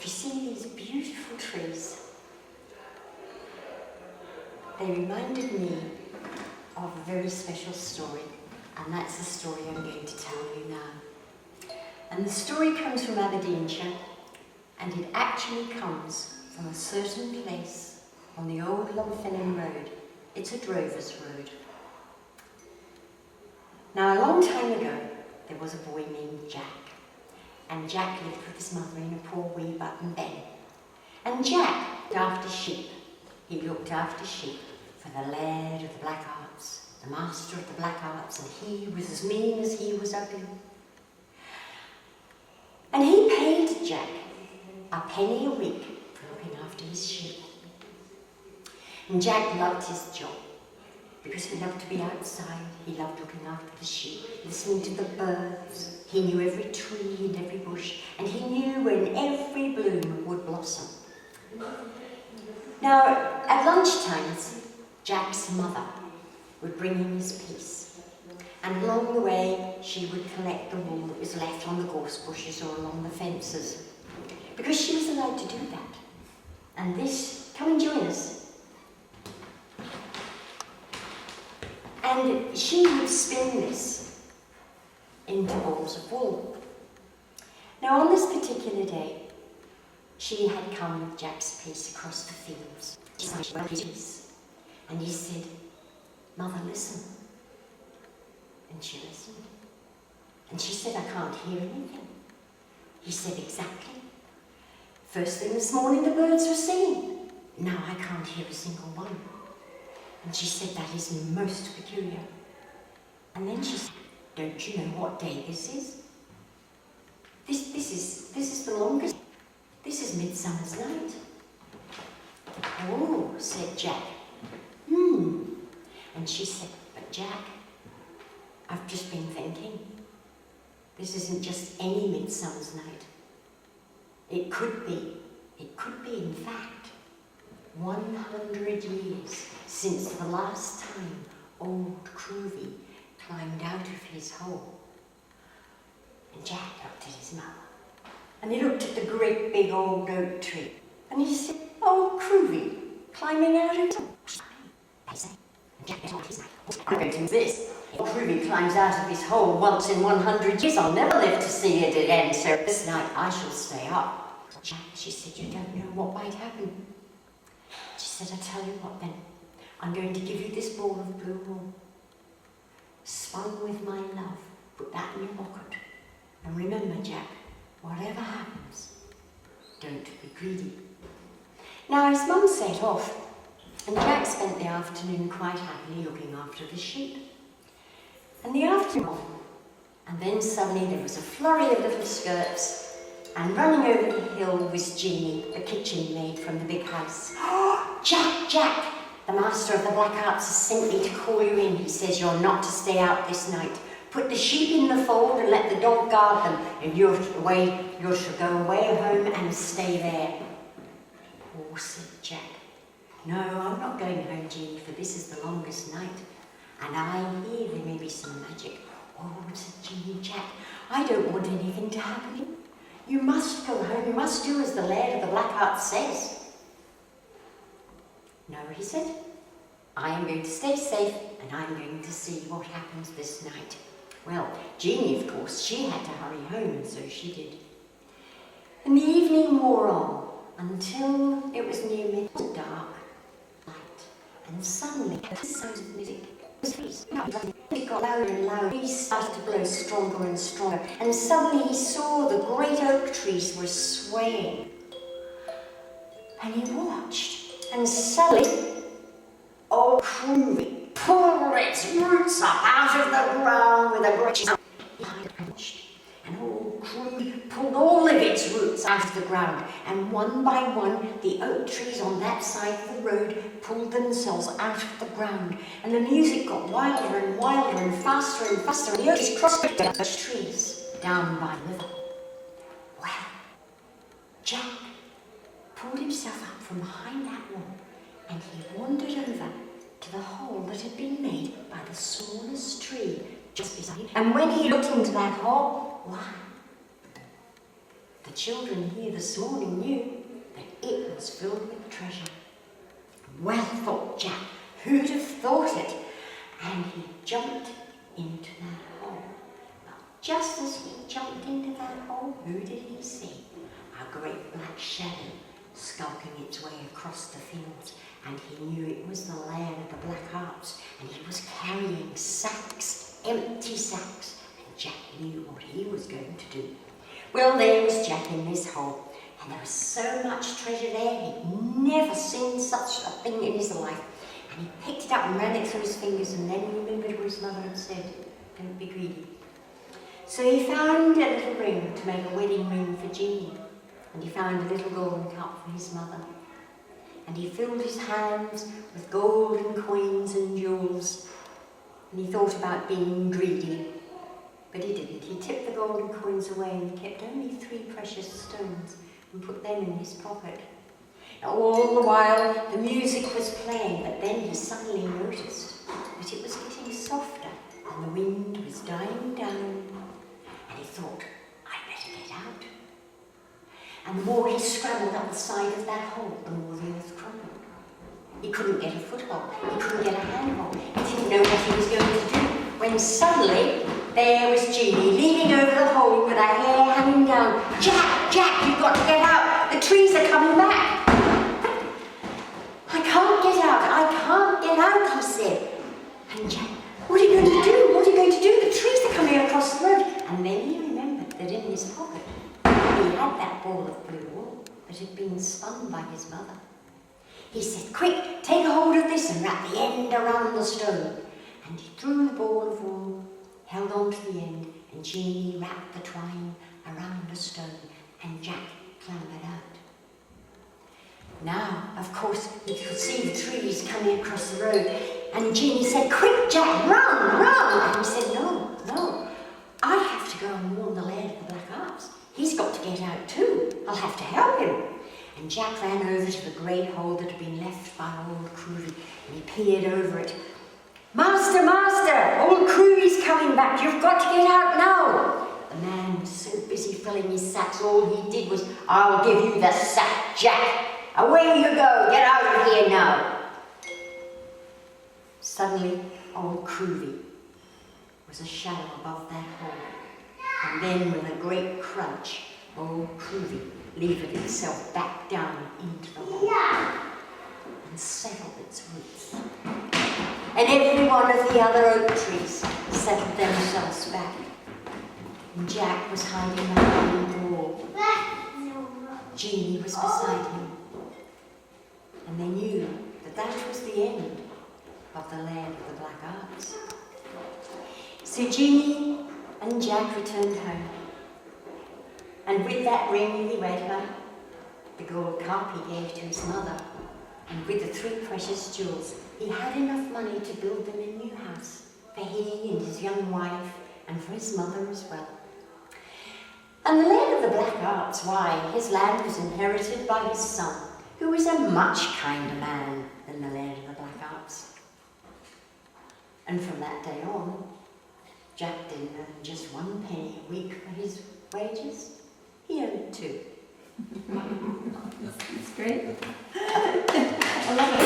If you see these beautiful trees, they reminded me of a very special story, and that's the story I'm going to tell you now. And the story comes from Aberdeenshire, and it actually comes from a certain place on the old Longfennan Road. It's a drover's road. Now, a long time ago, there was a boy named Jack, and Jack lived with his mother in a poor wee button ben. And Jack looked after sheep. He looked after sheep for the Laird of the Black Arts, the Master of the Black Arts, and he was as mean as he was ugly. And he paid Jack a penny a week for looking after his sheep. And Jack loved his job because he loved to be outside. He loved looking after the sheep, listening to the birds. He knew every tree and every bush, and he knew when every bloom would blossom. Now, at lunchtimes, Jack's mother would bring him his piece, and along the way she would collect the wool that was left on the gorse bushes or along the fences, because she was allowed to do that. And this, come and join us. And she would spin this into balls of wool. Now, on this particular day, she had come with Jack's piece across the fields. And he said, "Mother, listen." And she listened. And she said, "I can't hear anything." He said, "Exactly. First thing this morning the birds were singing. Now I can't hear a single one." And she said, "That is most peculiar." And then she said, "Don't you know what day this is? This is the longest. This is Midsummer's Night." "Oh," said Jack. And she said, "But Jack, I've just been thinking. This isn't just any Midsummer's Night. It could be in fact 100 years since the last time Old Cruvie climbed out of his hole." And Jack looked at his mother, and he looked at the great big old oak tree, and he said, "Old Cruvie climbing out of his hole." And Jack went on his night. "I'm going to do this. Old Cruvie climbs out of his hole once in 100 years. I'll never live to see it again, so this night I shall stay up." "Jack," she said, "you don't know what might happen." She said, "I tell you what then, I'm going to give you this ball of blue wool, spun with my love. Put that in your pocket. And remember, Jack, whatever happens, don't be greedy." Now his mum set off, and Jack spent the afternoon quite happily looking after the sheep. And the afternoon, and then suddenly there was a flurry of little skirts, and running over the hill was Jeanie, the kitchen maid from the big house. "Oh, Jack, Jack, the Master of the Black Arts has sent me to call you in. He says you're not to stay out this night. Put the sheep in the fold and let the dog guard them. And you shall go away home and stay there." "Oh," said Jack. "No, I'm not going home, Jeanie, for this is the longest night. And I hear there may be some magic." "Oh," said Jeanie, "Jack, I don't want anything to happen. You must go home. You must do as the Laird of the Black Arts says." "No," he said. "I am going to stay safe, and I'm going to see what happens this night." Well, Jeanie, of course, she had to hurry home, and so she did. And the evening wore on until it was near midnight, dark, light, and suddenly the sound of music was freezing. It got louder and louder. He started to blow stronger and stronger, and suddenly he saw the great oak trees were swaying. And he watched, and suddenly Old Cruvie pulled its roots up out of the ground with a great sound. And Old Cruvie pulled all of its roots out of the ground, and one by one the oak trees on that side of the road pulled themselves out of the ground, and the music got wilder and wilder and faster, and the oak trees crossed those trees down by the river. Well, Jack pulled himself up from behind that wall, and he wandered over to the hole that had been made by the smallest tree just beside him. And when he looked into that hole, why, the The children here this morning knew that it was filled with treasure. Well, thought Jack, who'd have thought it? And he jumped into that hole. But just as he jumped into that hole, who did he see? A great black shadow skulking its way across the fields, and he knew it was the lair of the Black Harps, and he was carrying sacks, empty sacks, and Jack knew what he was going to do. Well, there was Jack in this hole, and there was so much treasure there, he'd never seen such a thing in his life. And he picked it up and ran it through his fingers, and then remembered what his mother had said, don't be greedy. So he found a little ring to make a wedding ring for Jeanie, and he found a little golden cup for his mother. And he filled his hands with golden coins and jewels, and he thought about being greedy, but he didn't. He tipped the golden coins away and he kept only 3 precious stones and put them in his pocket. Now, all the while the music was playing, but then he suddenly noticed that it was getting softer and the wind was dying down, and he thought, I'd better get out. And the more he scrambled up the side of that hole, the more the earth crumbled. He couldn't get a foothold, he couldn't get a handhold, he didn't know what he was going to do, when suddenly there was Jeanie leaning over the hole with her hair hanging down. Jack, Jack, you've got to get out, the trees are coming back. I can't get out, he said. And Jack, what are you going to do? What are you going to do? The trees are coming across the road. And then he remembered that in his pocket he had that ball of blue wool that had been spun by his mother. He said, quick, take a hold of this and wrap the end around the stone. And he threw the ball of wool, held on to the end, and Jeanie wrapped the twine around the stone, and Jack clambered out. Now, of course, he could see the trees coming across the road, and Jeanie said, quick, Jack, run, run! And he said, no, I have to go and warn the Laird of the Black Harps. He's got to get out too. I'll have to help him. And Jack ran over to the great hole that had been left by Old Cruvie, and he peered over it. Master, master, Old Cruvie's coming back. You've got to get out now. The man was so busy filling his sacks, all he did was, I'll give you the sack, Jack. Away you go, get out of here now. Suddenly, Old Cruvie was a shadow above that hole, and then with a great crunch, Old Cruvie levered itself back down into the hole and settled its roots. And every one of the other oak trees settled themselves back, and Jack was hiding behind the wall. Jeanie was beside him. And they knew that that was the end of the Laird of the Black Harps. So Jeanie and Jack returned home, and with that ring he read about, the gold cup he gave to his mother, and with the 3 precious jewels, he had enough money to build them a new house for he and his young wife, and for his mother as well. And the Laird of the Black Harps, why, his land was inherited by his son, who was a much kinder man than the Laird of the Black Harps. And from that day on, Jack didn't earn just 1 penny a week for his wages, he earned 2. That's great. I love it.